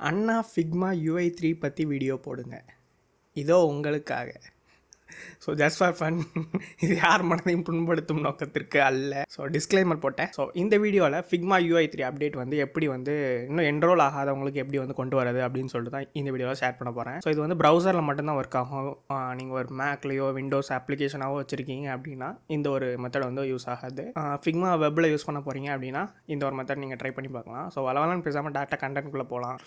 அண்ணா Figma UI3 பற்றி video போடுங்க, இதோ உங்களுக்காக. So just for fun. இது யார் மனதையும் புண்படுத்தும் நோக்கத்திற்கு அல்ல. ஸோ டிஸ்க்ளைமர் போட்டேன். ஸோ இந்த வீடியோவில் ஃபிக்மா UI3 அப்டேட் வந்து எப்படி வந்து இன்னும் என்ரோல் ஆகாதவங்களுக்கு எப்படி வந்து கொண்டு வரது அப்படின்னு சொல்லிட்டு தான் இந்த வீடியோவில் ஷேர் பண்ண போகிறேன். ஸோ இது வந்து ப்ரௌசரில் மட்டும்தான் ஒர்க் ஆகும். நீங்கள் ஒரு மேக்லேயோ விண்டோஸ் அப்ளிகேஷனாவோ வச்சுருக்கீங்க அப்படின்னா இந்த ஒரு மெத்தட் வந்து யூஸ் ஆகாது. ஃபிக்மா வெப்பில் யூஸ் பண்ண போகிறீங்க அப்படின்னா இந்த ஒரு மெத்தட் நீங்கள் ட்ரை பண்ணி பார்க்கலாம். ஸோ வளவலன்னு பேசாமல் டேட்டா கண்டென்ட்குள்ளே போகலாம்.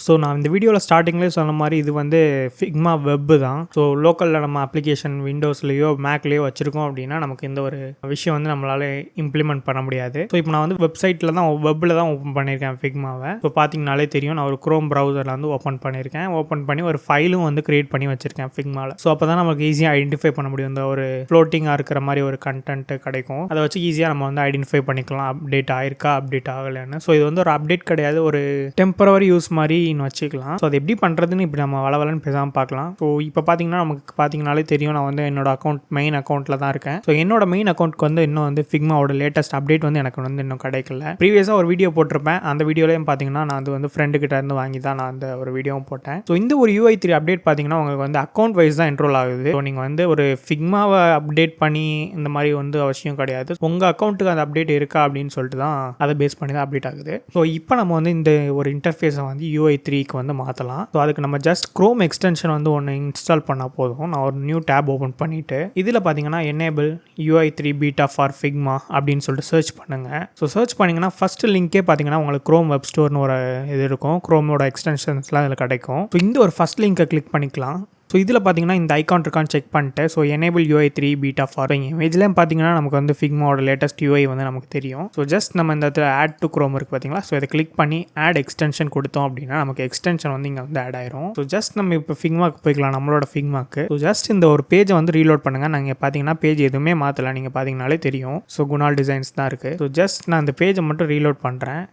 ஸோ நான் இந்த வீடியோவில் ஸ்டார்டிங்லேயே சொன்ன மாதிரி இது வந்து ஃபிக்மா வெப்பு தான். ஸோ லோக்கலில் நம்ம அப்ளிகேஷன் விண்டோஸ்லேயோ மேக்லேயோ வச்சுருக்கோம் அப்படின்னா நமக்கு இந்த ஒரு விஷயம் வந்து நம்மளால் இம்ப்ளிமெண்ட் பண்ண முடியாது. ஸோ இப்போ நான் வந்து வெப்சைட்டில் தான் வெப்பில் தான் ஓப்பன் பண்ணியிருக்கேன் ஃபிக்மாவை. ஸோ பார்த்தீங்கனாலே தெரியும், நான் ஒரு குரோம் ப்ரௌசரில் வந்து ஓப்பன் பண்ணியிருக்கேன். ஓப்பன் பண்ணி ஒரு ஃபைலும் வந்து க்ரியேட் பண்ணி வச்சுருக்கேன் ஃபிக்மாவில். ஸோ அப்போ தான் நமக்கு ஈஸியாக ஐடென்டிஃபை பண்ண முடியும். இந்த ஒரு ஃப்ளோட்டிங்காக இருக்கிற மாதிரி ஒரு கண்டென்ட் கிடைக்கும். அதை வச்சு ஈஸியாக நம்ம வந்து ஐடென்டிஃபை பண்ணிக்கலாம் அப்டேட் ஆயிருக்கா அப்டேட் ஆகலைன்னு. ஸோ இது வந்து ஒரு அப்டேட் கிடையாது, ஒரு டெம்பரவரி யூஸ் மாதிரி வச்சுக்கலாம். ஸோ அது எப்படி பண்ணுறதுன்னு இப்படி நம்ம வளவலன்னு பேசாமல் பார்க்கலாம். ஸோ இப்போ பார்த்தீங்கன்னா நமக்கு பார்த்தீங்கனாலே தெரியும், நான் வந்து என்னோட மெயின் அக்கௌண்ட்டில் தான் இருக்கேன். ஸோ என்னோட மெயின் அக்கௌண்ட்க்கு வந்து இன்னும் வந்து ஃபிக்மாவோட லேட்டஸ்ட் அப்டேட் வந்து எனக்கு வந்து இன்னும் கிடைக்கல. ப்ரீவியஸாக ஒரு வீடியோ போட்டிருப்பேன். அந்த வீடியோலையும் பார்த்தீங்கன்னா நான் அது வந்து ஃப்ரெண்டு கிட்ட இருந்து வாங்கி தான் நான் அந்த ஒரு வீடியோவும் போட்டேன். ஸோ இந்த ஒரு UI3 அப்டேட் பார்த்தீங்கன்னா உங்களுக்கு வந்து அக்கௌண்ட் வைஸ் தான் என்ரோல் ஆகுது. ஸோ நீங்கள் வந்து ஒரு ஃபிக்மாவை அப்டேட் பண்ணி இந்த மாதிரி வந்து அவசியம் கிடையாது. உங்கள் அக்கௌண்ட்டுக்கு அந்த அப்டேட் இருக்கா அப்படின்னு சொல்லிட்டு தான் அதை பேஸ் பண்ணி தான் அப்டேட் ஆகுது. ஸோ இப்போ நம்ம வந்து இந்த ஒரு இன்டர்ஃபேஸை வந்து UI3க்கு வந்து மாற்றலாம். ஸோ அதுக்கு நம்ம ஜஸ்ட் குரோம் எக்ஸ்டென்ஷன் வந்து ஒன்று இன்ஸ்டால் பண்ணால் போதும். நான் ஒரு நியூ டேப் ஓப்பன் பண்ணிவிட்டு இதில் பார்த்தீங்கன்னா enable UI3 beta for Figma அப்படின்னு சொல்லிட்டு சர்ச் பண்ணுங்கள். ஸோ சர்ச் பண்ணிங்கன்னா ஃபஸ்ட்டு லிங்கே பார்த்தீங்கன்னா உங்களுக்கு க்ரோம் வெப் ஸ்டோர்னு ஒரு இது இருக்கும். க்ரோமோட எக்ஸ்டென்ஷன்ஸ்லாம் இதில் கிடைக்கும். ஸோ இந்த ஒரு ஃபஸ்ட் லிங்கை கிளிக் பண்ணிக்கலாம். ஸோ இதில் பார்த்தீங்கன்னா இந்த ஐக்கான் இருக்கான்னு செக் பண்ணிட்டு so enable UI3 beta for இமேஜ்லேயும் பார்த்தீங்கன்னா நமக்கு வந்து ஃபிக்மாவோட லேட்டஸ்ட் UI வந்து நமக்கு தெரியும். ஸோ ஜஸ்ட் நம்ம இந்த இடத்துல ஆட் டு க்ரோம் இருக்குது பார்த்தீங்களா. ஸோ இதை கிளிக் பண்ணி ஆட் எக்ஸ்டென்ஷன் கொடுத்தோம் அப்படின்னா நமக்கு எக்ஸ்டென்ஷன் வந்து இங்கே வந்து ஆட் ஆயிரும். ஸோ ஜஸ்ட் நம்ம இப்போ ஃபிக்மாக்கு போய்க்கலாம், நம்மளோட ஃபிக்மாக்கு. ஸோ ஜஸ்ட் இந்த ஒரு பேஜை வந்து ரீலோட் பண்ணுங்கள். நாங்கள் பார்த்தீங்கன்னா பேஜ் எதுவுமே மாற்றலை, நீங்கள் பார்த்தீங்கனாலே தெரியும். ஸோ குணால் டிசைன்ஸ் தான் இருக்குது. ஸோ ஜஸ்ட் நான் இந்த பேஜை மட்டும் ரீலோட் பண்ணுறேன்.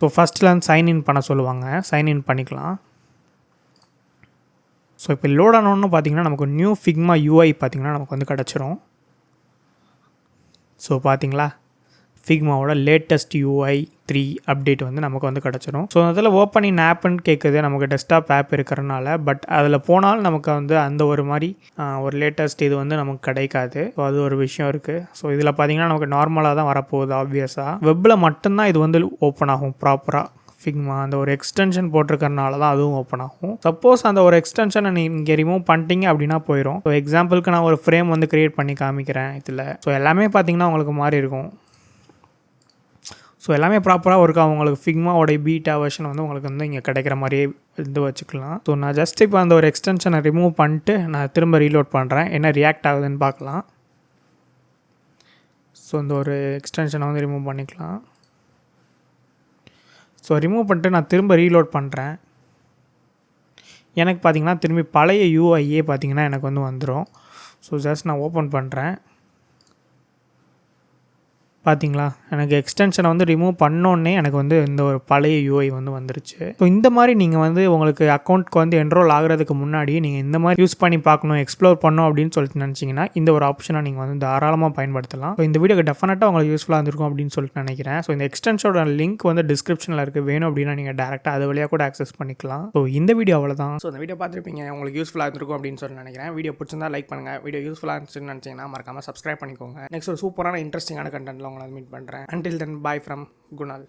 ஸோ ஃபஸ்ட்டில் வந்து சைன்இன் பண்ண சொல்லுவாங்க, சைன்இன் பண்ணிக்கலாம். ஸோ இப்போ லோட் ஆனோன்னு பார்த்தீங்கன்னா நமக்கு நியூ ஃபிக்மா UI பார்த்தீங்கன்னா நமக்கு வந்து கிடச்சிரும். ஸோ பார்த்தீங்களா, ஃபிக்மாவோட லேட்டஸ்ட் UI3 அப்டேட் வந்து நமக்கு வந்து கிடச்சிரும். ஸோ அதில் ஓப்பன் இன் ஆப்னு கேட்குது, நமக்கு டெஸ்க்டாப் ஆப் இருக்கிறனால. பட் அதில் போனால் நமக்கு வந்து அந்த ஒரு மாதிரி ஒரு லேட்டஸ்ட் இது வந்து நமக்கு கிடைக்காது. ஸோ அது ஒரு விஷயம் இருக்குது. ஸோ இதில் பார்த்தீங்கன்னா நமக்கு நார்மலாக தான் வரப்போகுது. ஆப்வியஸாக வெப்பில் மட்டும்தான் இது வந்து ஓப்பன் ஆகும் ப்ராப்பராக. ஃபிக்மா அந்த ஒரு எக்ஸ்டென்ஷன் போட்டிருக்கறனால தான் அதுவும் ஓப்பன் ஆகும். சப்போஸ் அந்த ஒரு எக்ஸ்டென்ஷனை நீங்கள் ரிமூவ் பண்ணிட்டீங்க அப்படின்னா போயிடும். ஸோ எக்ஸாம்பிளுக்கு நான் ஒரு ஃப்ரேம் வந்து க்ரியேட் பண்ணி காமிக்கிறேன் இதில். ஸோ எல்லாமே பார்த்தீங்கன்னா உங்களுக்கு மாறி இருக்கும். ஸோ எல்லாமே ப்ராப்பராக ஒர்க் ஆகும். உங்களுக்கு ஃபிக்மாவோட பீட்டா வெர்ஷன் வந்து உங்களுக்கு வந்து இங்கே கிடைக்கிற மாதிரியே இது வச்சுக்கலாம். ஸோ நான் ஜஸ்ட் இப்போ அந்த ஒரு எக்ஸ்டென்ஷனை ரிமூவ் பண்ணிட்டு நான் திரும்ப ரீலோட் பண்ணுறேன், என்ன ரியாக்ட் ஆகுதுன்னு பார்க்கலாம். ஸோ இந்த ஒரு எக்ஸ்டென்ஷனை வந்து ரிமூவ் பண்ணிக்கலாம். ஸோ ரிமூவ் பண்ணிட்டு நான் திரும்ப ரீலோட் பண்ணுறேன். எனக்கு பார்த்தீங்கன்னா திரும்பி பழைய UIயே பார்த்தீங்கன்னா எனக்கு வந்து வந்துடும். ஸோ ஜஸ்ட் நான் ஓப்பன் பண்ணுறேன். பார்த்தீங்களா, எனக்கு எக்ஸ்டென்ஷனை வந்து ரிமூவ் பண்ணோன்னே எனக்கு வந்து இந்த ஒரு பழைய UI வந்து வந்துருச்சு. ஸோ இந்த மாதிரி நீங்கள் வந்து உங்களுக்கு அக்கௌண்ட்க்கு வந்து என்ரோல் ஆகிறதுக்கு முன்னாடி நீங்கள் இந்த மாதிரி யூஸ் பண்ணி பார்க்கணும், எக்ஸ்ப்ளோர் பண்ணணும் அப்படின்னு சொல்லிட்டு நினச்சிங்கன்னா இந்த ஒரு ஆப்ஷனை நீங்கள் வந்து தாராளமாக பயன்படுத்தலாம். ஸோ இந்த வீடியோக்கு டெஃபினட்டாக உங்களுக்கு யூஸ்ஃபுல்லாக இருந்திருக்கும் அப்படின்னு சொல்லிட்டு நினைக்கிறேன். ஸோ இந்த எக்ஸ்டென்ஷனோட லிங்க் வந்து டிஸ்கிரிப்ஷனில் இருக்குது, வேணும் அப்படின்னா நீங்கள் டேரெக்டாக அது வழியாக கூட ஆக்சஸ் பண்ணிக்கலாம். ஸோ இந்த வீடியோ அவ்வளோதான். ஸோ இந்த வீடியோ பார்த்துருப்பீங்க, உங்களுக்கு யூஸ்ஃபுல்லாக இருந்திருக்கும் அப்படின்னு சொல்லி நினைக்கிறேன். வீடியோ பிடிச்சிருந்தா லைக் பண்ணுங்கள், வீடியோ யூஸ்ஃபுல்லாக இருந்துச்சுன்னு நினச்சிங்கன்னா மறக்காமல் சப்ஸ்கிரைப் பண்ணிக்கோங்க. நெக்ஸ்ட் ஒரு சூப்பரான இன்ட்ரெஸ்டிங்கான கண்டென்ட்டில் உங்களை மீட் பண்ணுறேன். Until then, bye from Gunal.